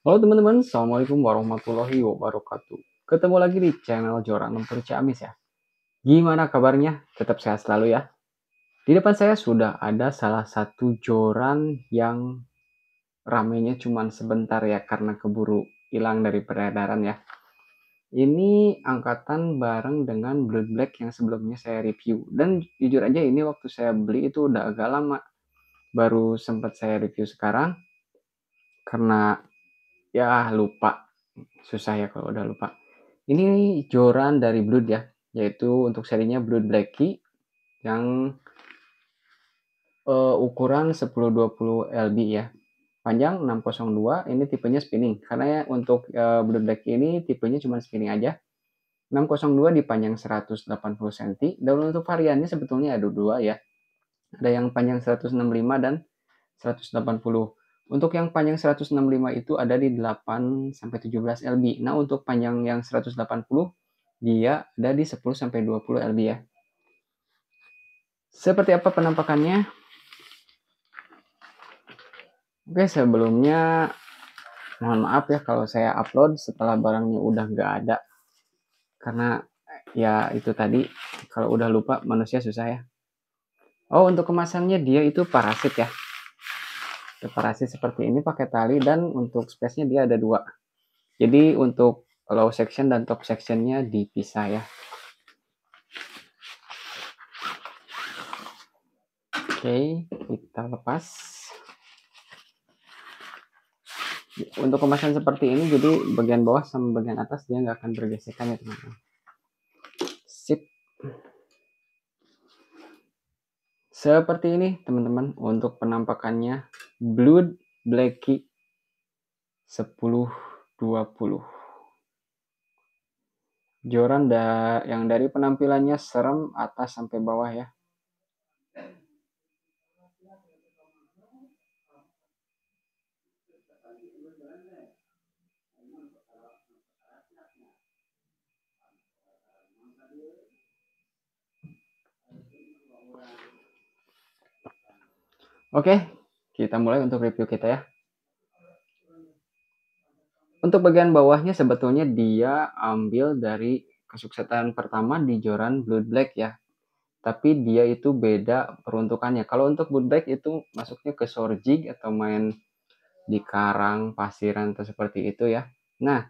Halo teman-teman, Assalamualaikum warahmatullahi wabarakatuh. Ketemu lagi di channel Joran Memperi Ciamis ya. Gimana kabarnya? Tetap sehat selalu ya. Di depan saya sudah ada salah satu joran yang ramenya cuma sebentar ya karena keburu hilang dari peredaran ya. Ini angkatan bareng dengan Blood Black yang sebelumnya saya review. Dan jujur aja ini waktu saya beli itu udah agak lama. Baru sempat saya review sekarang karena ya lupa. Susah ya kalau udah lupa. Ini joran dari Blood ya, yaitu untuk serinya Blood Black Key yang ukuran 1020 lb ya. Panjang 602, ini tipenya spinning. Karena ya untuk Blood Black Key ini tipenya cuma spinning aja. 602 di panjang 180 cm. Dan untuk variannya sebetulnya ada dua ya. Ada yang panjang 165 dan 180. Untuk yang panjang 165 itu ada di 8 sampai 17 lb. Nah, untuk panjang yang 180 dia ada di 10 sampai 20 lb ya. Seperti apa penampakannya? Oke, sebelumnya mohon maaf ya kalau saya upload setelah barangnya udah nggak ada. Karena ya itu tadi, kalau udah lupa manusia susah ya. Oh, untuk kemasannya dia itu parasit ya. Parasit seperti ini pakai tali dan untuk space-nya dia ada dua. Jadi untuk low section dan top sectionnya dipisah ya. Oke, kita lepas. Untuk kemasan seperti ini, jadi bagian bawah sama bagian atas dia nggak akan bergesekan ya teman-teman. Sip. Seperti ini teman-teman untuk penampakannya Blood Black Key 1020. Joran yang dari penampilannya serem atas sampai bawah ya. Oke, kita mulai untuk review kita ya. Untuk bagian bawahnya sebetulnya dia ambil dari kesuksesan pertama di joran Blood Black ya. Tapi dia itu beda peruntukannya. Kalau untuk Blood Black itu masuknya ke Sorjig atau main di karang, pasiran atau seperti itu ya. Nah,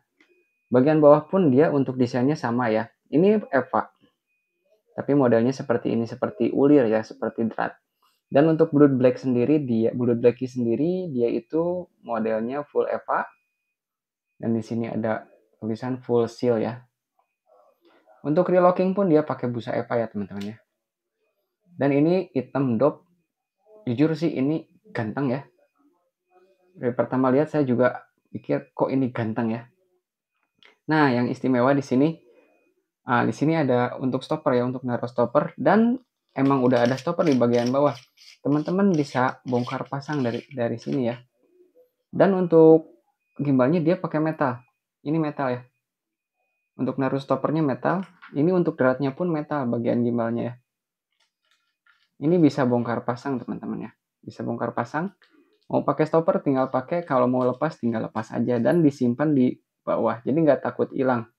bagian bawah pun dia untuk desainnya sama ya. Ini Eva. Tapi modelnya seperti ini, seperti ulir ya, seperti drat. Dan untuk Blood Black sendiri, Blood Black sendiri dia itu modelnya full Eva. Dan di sini ada tulisan full seal ya. Untuk relocking pun dia pakai busa Eva ya teman-teman ya. Dan ini hitam dop. Jujur sih ini ganteng ya. Dari pertama lihat saya juga pikir kok ini ganteng ya. Nah, yang istimewa di sini ada untuk stopper ya, untuk naruh stopper dan emang udah ada stopper di bagian bawah. Teman-teman bisa bongkar pasang dari sini ya. Dan untuk gimbalnya dia pakai metal. Ini metal ya. Untuk naruh stoppernya metal. Ini untuk dratnya pun metal bagian gimbalnya ya. Ini bisa bongkar pasang teman-teman ya. Bisa bongkar pasang. Mau pakai stopper tinggal pakai, kalau mau lepas tinggal lepas aja dan disimpan di bawah. Jadi nggak takut hilang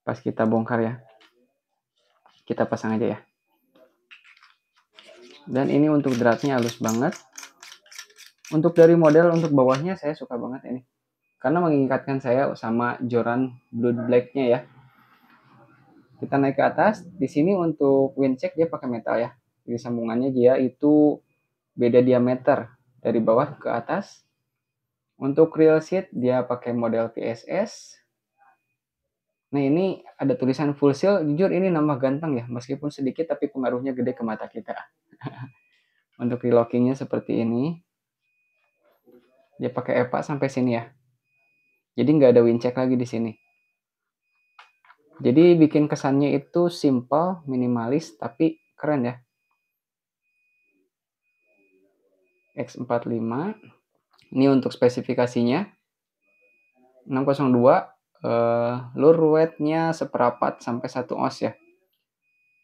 pas kita bongkar ya. Kita pasang aja ya. Dan ini untuk dratnya halus banget. Untuk dari model untuk bawahnya saya suka banget ini. Karena mengingatkan saya sama joran Blood Black-nya ya. Kita naik ke atas. Di sini untuk windcheck dia pakai metal ya. Jadi sambungannya dia itu beda diameter dari bawah ke atas. Untuk reel seat dia pakai model VSS. Nah ini ada tulisan full seal, jujur ini nambah ganteng ya, meskipun sedikit tapi pengaruhnya gede ke mata kita. Untuk relockingnya seperti ini. Dia pakai EVA sampai sini ya. Jadi nggak ada windcheck lagi di sini. Jadi bikin kesannya itu simple, minimalis, tapi keren ya. X45. Ini untuk spesifikasinya. 602. Lure weight-nya seperapat sampai 1 oz ya.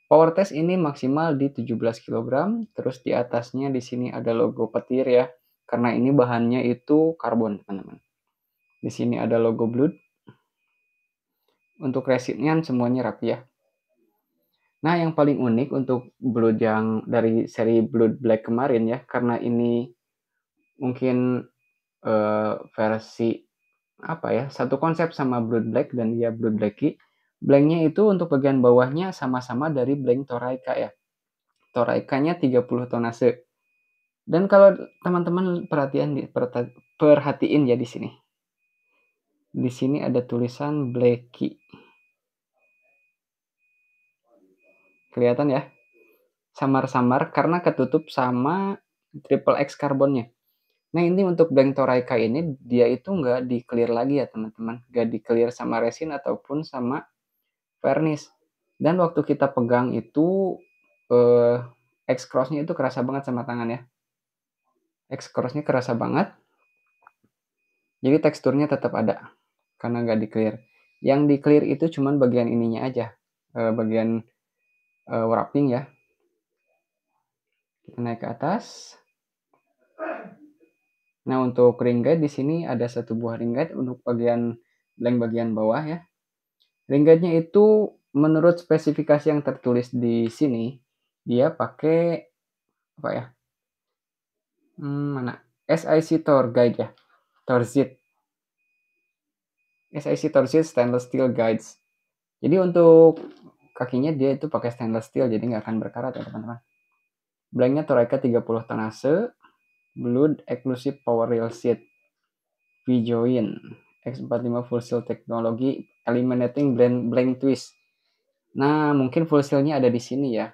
Power test ini maksimal di 17 kg. Terus di atasnya di sini ada logo petir ya. Karena ini bahannya itu karbon, teman-teman. Di sini ada logo Blood. Untuk resinnya semuanya rapi ya. Nah, yang paling unik untuk Blood yang dari seri Blood Black kemarin ya, karena ini mungkin versi apa ya, satu konsep sama Blood Black dan dia Blood Blacky. Blanknya itu untuk bagian bawahnya sama-sama dari blank Toraika ya. Toraikanya 30 tonase. Dan kalau teman-teman perhatiin ya di sini. Di sini ada tulisan Blacky. Kelihatan ya? Samar-samar karena ketutup sama triple X karbonnya. Nah, ini untuk blank Toraika ini dia itu nggak di clear lagi ya teman-teman. Nggak di clear sama resin ataupun sama varnish. Dan waktu kita pegang itu X-cross-nya itu kerasa banget sama tangan ya. X-cross-nya kerasa banget. Jadi teksturnya tetap ada karena nggak di clear. Yang di clear itu cuman bagian ininya aja, bagian wrapping ya. Kita naik ke atas. Nah, untuk ring guide di sini ada satu buah ring guide untuk bagian blank bagian bawah ya. Ring guide-nya itu menurut spesifikasi yang tertulis di sini dia pakai apa ya? Mana? SIC Tor Guide ya. Torzit. SIC Torzit Stainless Steel Guides. Jadi untuk kakinya dia itu pakai stainless steel jadi nggak akan berkarat ya teman-teman. Blanknya Toraika 30 tonase, Blood Exclusive Power Rail Seat, V-Join, X45 Full Seal Technology, Eliminating Blank Twist. Nah, mungkin full seal-nya ada di sini ya.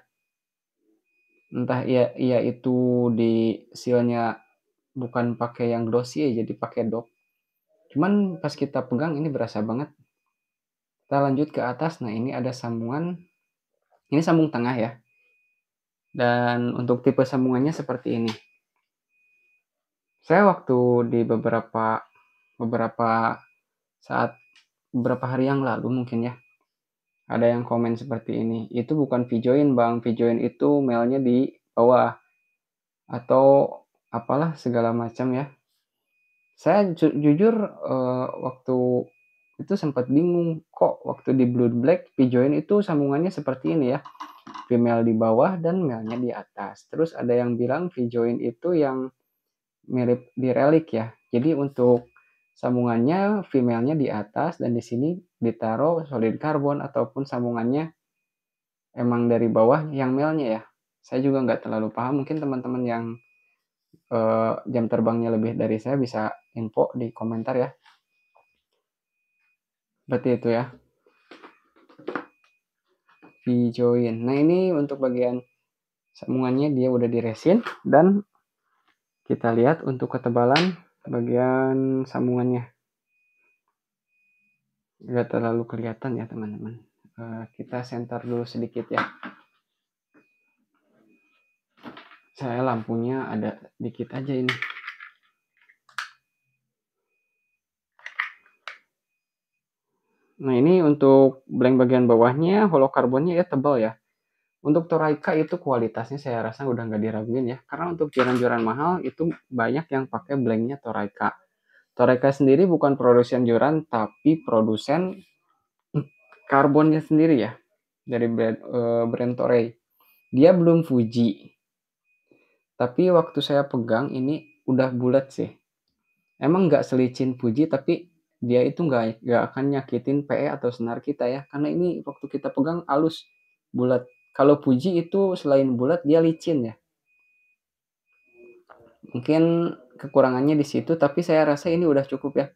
Entah ia itu di seal-nya bukan pakai yang glossy ya, jadi pakai dop. Cuman pas kita pegang ini berasa banget. Kita lanjut ke atas. Nah, ini ada sambungan. Ini sambung tengah ya. Dan untuk tipe sambungannya seperti ini. Saya waktu di beberapa saat beberapa hari yang lalu mungkin ya. Ada yang komen seperti ini. Itu bukan V-join, Bang. V-join itu melnya di bawah atau apalah segala macam ya. Saya jujur waktu itu sempat bingung kok waktu di Blood Black V-join itu sambungannya seperti ini ya. V-mel di bawah dan melnya di atas. Terus ada yang bilang V-join itu yang mirip di relic ya. Jadi untuk sambungannya V-melnya di atas dan di sini ditaruh solid carbon ataupun sambungannya emang dari bawah yang melnya ya. Saya juga nggak terlalu paham. Mungkin teman-teman yang jam terbangnya lebih dari saya bisa info di komentar ya. Berarti itu ya. V-join. Nah, ini untuk bagian sambungannya dia udah di resin dan kita lihat untuk ketebalan bagian sambungannya. Nggak terlalu kelihatan ya teman-teman. Kita center dulu sedikit ya. Saya lampunya ada dikit aja ini. Nah, ini untuk blank bagian bawahnya holokarbonnya ya tebal ya. Untuk Toraika itu kualitasnya saya rasa udah nggak diraguin ya. Karena untuk joran-joran mahal itu banyak yang pakai blanknya Toraika. Toraika sendiri bukan produsen joran tapi produsen karbonnya sendiri ya. Dari brand Toray. Dia belum Fuji. Tapi waktu saya pegang ini udah bulat sih. Emang nggak selicin Fuji tapi dia itu nggak akan nyakitin PE atau senar kita ya. Karena ini waktu kita pegang halus, bulat. Kalau Fuji itu selain bulat dia licin ya. Mungkin kekurangannya di situ tapi saya rasa ini udah cukup ya.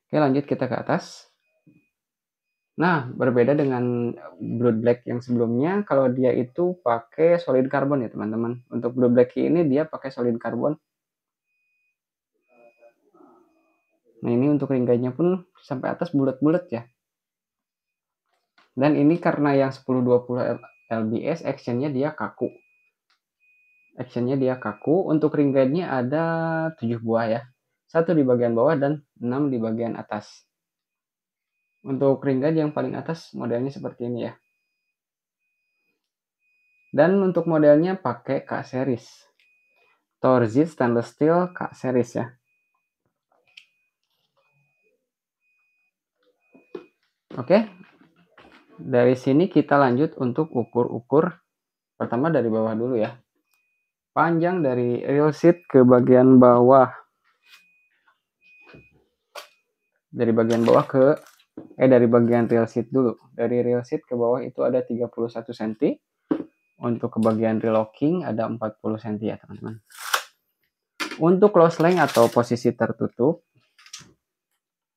Oke, lanjut kita ke atas. Nah, berbeda dengan Blood Black yang sebelumnya, kalau dia itu pakai solid carbon ya teman-teman. Untuk Blood Black ini dia pakai solid carbon. Nah, ini untuk ring guide-nya pun sampai atas bulat-bulat ya. Dan ini karena yang 1020 lbs, actionnya dia kaku. Untuk ring guide-nya ada 7 buah ya. 1 di bagian bawah dan 6 di bagian atas. Untuk ring guide yang paling atas modelnya seperti ini ya. Dan untuk modelnya pakai K series. Torzit Stainless Steel K series ya. Oke, dari sini kita lanjut untuk ukur-ukur. Pertama dari bawah dulu ya. Panjang dari real sheet ke bagian bawah. Dari bagian bawah dari bagian real sheet dulu. Dari real sheet ke bawah itu ada 31 cm. Untuk ke bagian relocking ada 40 cm ya teman-teman. Untuk close length atau posisi tertutup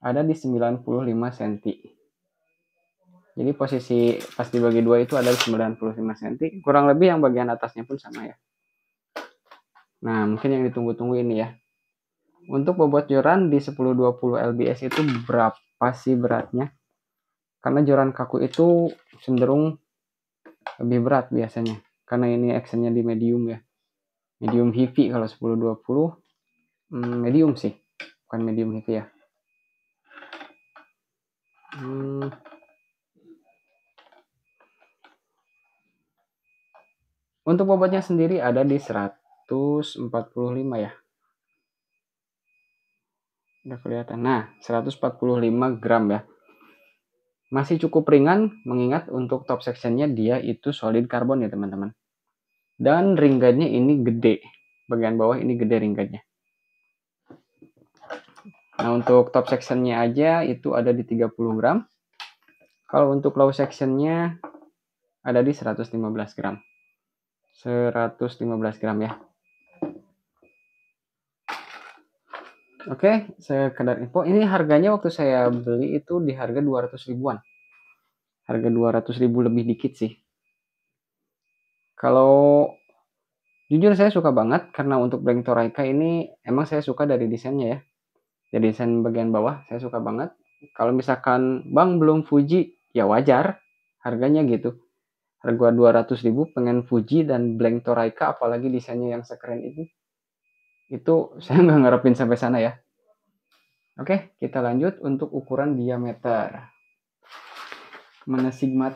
ada di 95 cm. Jadi posisi pas dibagi dua itu ada di 95 cm. Kurang lebih yang bagian atasnya pun sama ya. Nah, mungkin yang ditunggu-tunggu ini ya. Untuk bobot joran di 1020 lbs itu berapa sih beratnya? Karena joran kaku itu cenderung lebih berat biasanya. Karena ini actionnya di medium ya. Medium heavy kalau 1020. Medium sih. Bukan medium heavy ya. Untuk bobotnya sendiri ada di 145 ya. Udah kelihatan. Nah, 145 gram ya. Masih cukup ringan mengingat untuk top sectionnya dia itu solid carbon ya teman-teman. Dan ring guide-nya ini gede. Bagian bawah ini gede ring guide-nya. Nah, untuk top sectionnya aja itu ada di 30 gram. Kalau untuk low sectionnya ada di 115 gram. 115 gram ya. Oke, sekedar info. Ini harganya waktu saya beli itu di harga 200 ribuan. Harga 200 ribu lebih dikit sih. Kalau jujur saya suka banget karena untuk Blank Toraika ini emang saya suka dari desainnya ya. Dari desain bagian bawah saya suka banget. Kalau misalkan Bang belum Fuji ya wajar harganya gitu. Harga 200 ribu pengen Fuji dan Blank Toraika apalagi desainnya yang sekeren itu saya nggak ngarepin sampai sana ya. Oke, kita lanjut untuk ukuran diameter. Mana Sigmat?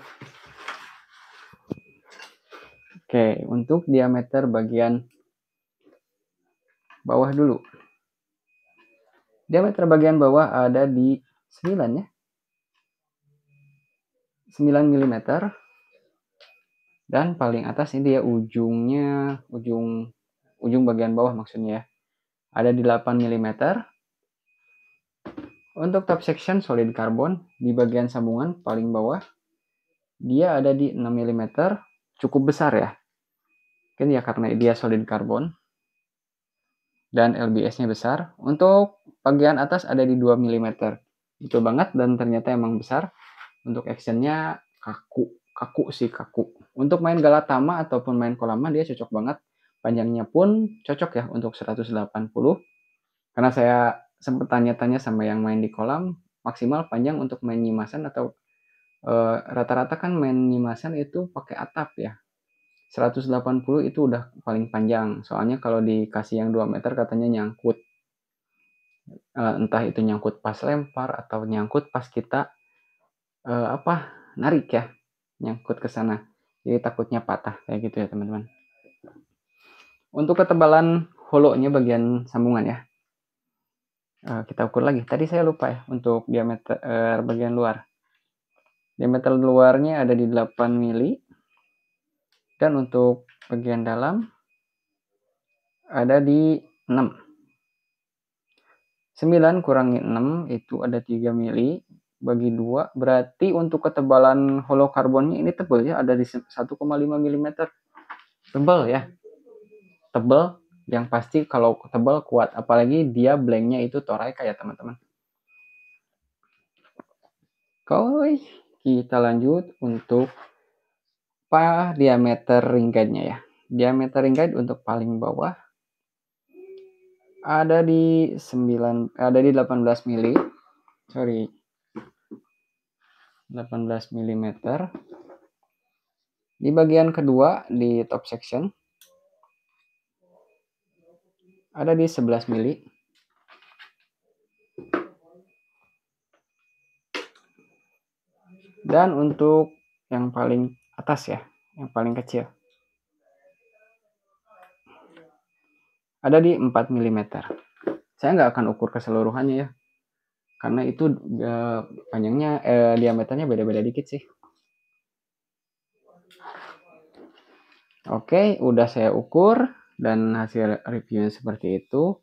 Oke, untuk diameter bagian bawah dulu. Diameter bagian bawah ada di 9 ya. 9 mm. Dan paling atas ini dia ujungnya, ujung bagian bawah maksudnya ya. Ada di 8 mm. Untuk top section solid carbon di bagian sambungan paling bawah dia ada di 6 mm. Cukup besar ya. Kan ya karena dia solid carbon. Dan LBS-nya besar. Untuk bagian atas ada di 2 mm. Betul banget dan ternyata emang besar. Untuk actionnya kaku sih. Untuk main Galatama ataupun main Kolama dia cocok banget. Panjangnya pun cocok ya untuk 180. Karena saya sempat tanya-tanya sama yang main di kolam, maksimal panjang untuk main nyimasan atau rata-rata kan main nyimasan itu pakai atap ya. 180 itu udah paling panjang. Soalnya kalau dikasih yang 2 meter katanya nyangkut. Entah itu nyangkut pas lempar atau nyangkut pas kita narik ya. Nyangkut ke sana. Jadi takutnya patah kayak gitu ya teman-teman. Untuk ketebalan holonya bagian sambungan ya. Kita ukur lagi. Tadi saya lupa ya untuk diameter bagian luar. Diameter luarnya ada di 8 mili. Dan untuk bagian dalam ada di 6. 9 kurangi 6 itu ada 3 mili. Bagi 2 berarti untuk ketebalan holokarbonnya ini tebal ya. Ada di 1,5 mm. Tebal ya. Tebal. Yang pasti kalau tebal kuat. Apalagi dia blanknya itu Toraika ya teman-teman. Oke, kita lanjut untuk diameter ring guide-nya ya. Diameter ring guide untuk paling bawah ada di 18 mili. 18 mm. Di bagian kedua di top section ada di 11 mili. Dan untuk yang paling atas ya, yang paling kecil ada di 4 mm. Saya nggak akan ukur keseluruhannya ya. karena itu panjangnya diameternya beda-beda dikit sih. Oke, udah saya ukur dan hasil reviewnya seperti itu.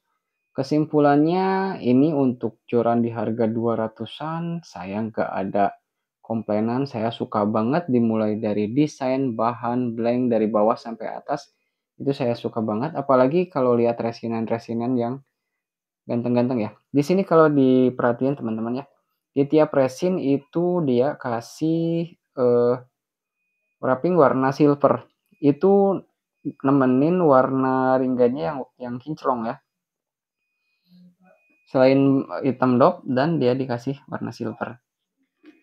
Kesimpulannya ini untuk joran di harga 200-an saya nggak ada komplainan, saya suka banget dimulai dari desain, bahan, blank dari bawah sampai atas. Itu saya suka banget apalagi kalau lihat resinan-resinan yang ganteng-ganteng ya. Di sini kalau diperhatiin teman-teman ya, di tiap resin itu dia kasih wrapping warna silver. Itu nemenin warna ringganya yang kinclong ya. Selain hitam dop dan dia dikasih warna silver.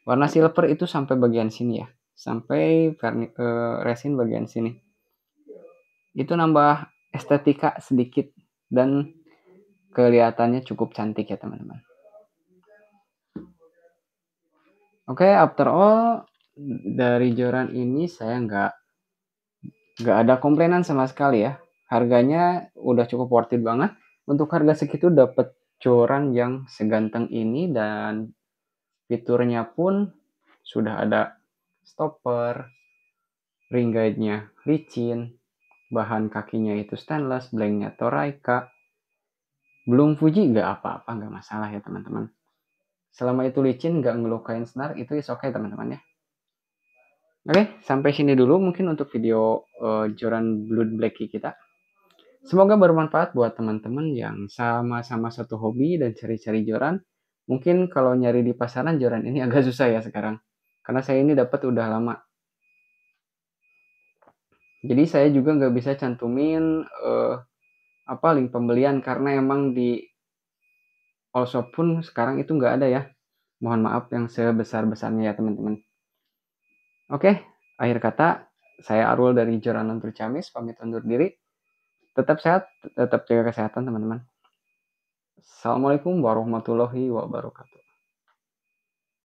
Warna silver itu sampai bagian sini ya. Sampai resin bagian sini. Itu nambah estetika sedikit dan kelihatannya cukup cantik ya teman-teman. Oke, after all dari joran ini saya nggak ada komplainan sama sekali ya. Harganya udah cukup worth it banget. Untuk harga segitu dapat joran yang seganteng ini dan fiturnya pun sudah ada stopper, ring guide-nya licin, bahan kakinya itu stainless, blanknya Toraika. Belum Fuji nggak apa-apa, nggak masalah ya teman-teman. Selama itu licin, nggak ngelukain senar, itu is oke teman-teman ya. Oke, sampai sini dulu mungkin untuk video joran Blood Black kita. Semoga bermanfaat buat teman-teman yang sama-sama satu hobi dan cari-cari joran. Mungkin kalau nyari di pasaran joran ini agak susah ya sekarang. Karena saya ini dapat udah lama. Jadi saya juga nggak bisa cantumin link pembelian karena emang di all shop pun sekarang itu nggak ada ya. Mohon maaf yang sebesar-besarnya ya teman-teman. Oke, akhir kata saya Arul dari Joran Lentur Ciamis pamit undur diri. Tetap sehat, tetap jaga kesehatan teman-teman. Assalamualaikum warahmatullahi wabarakatuh.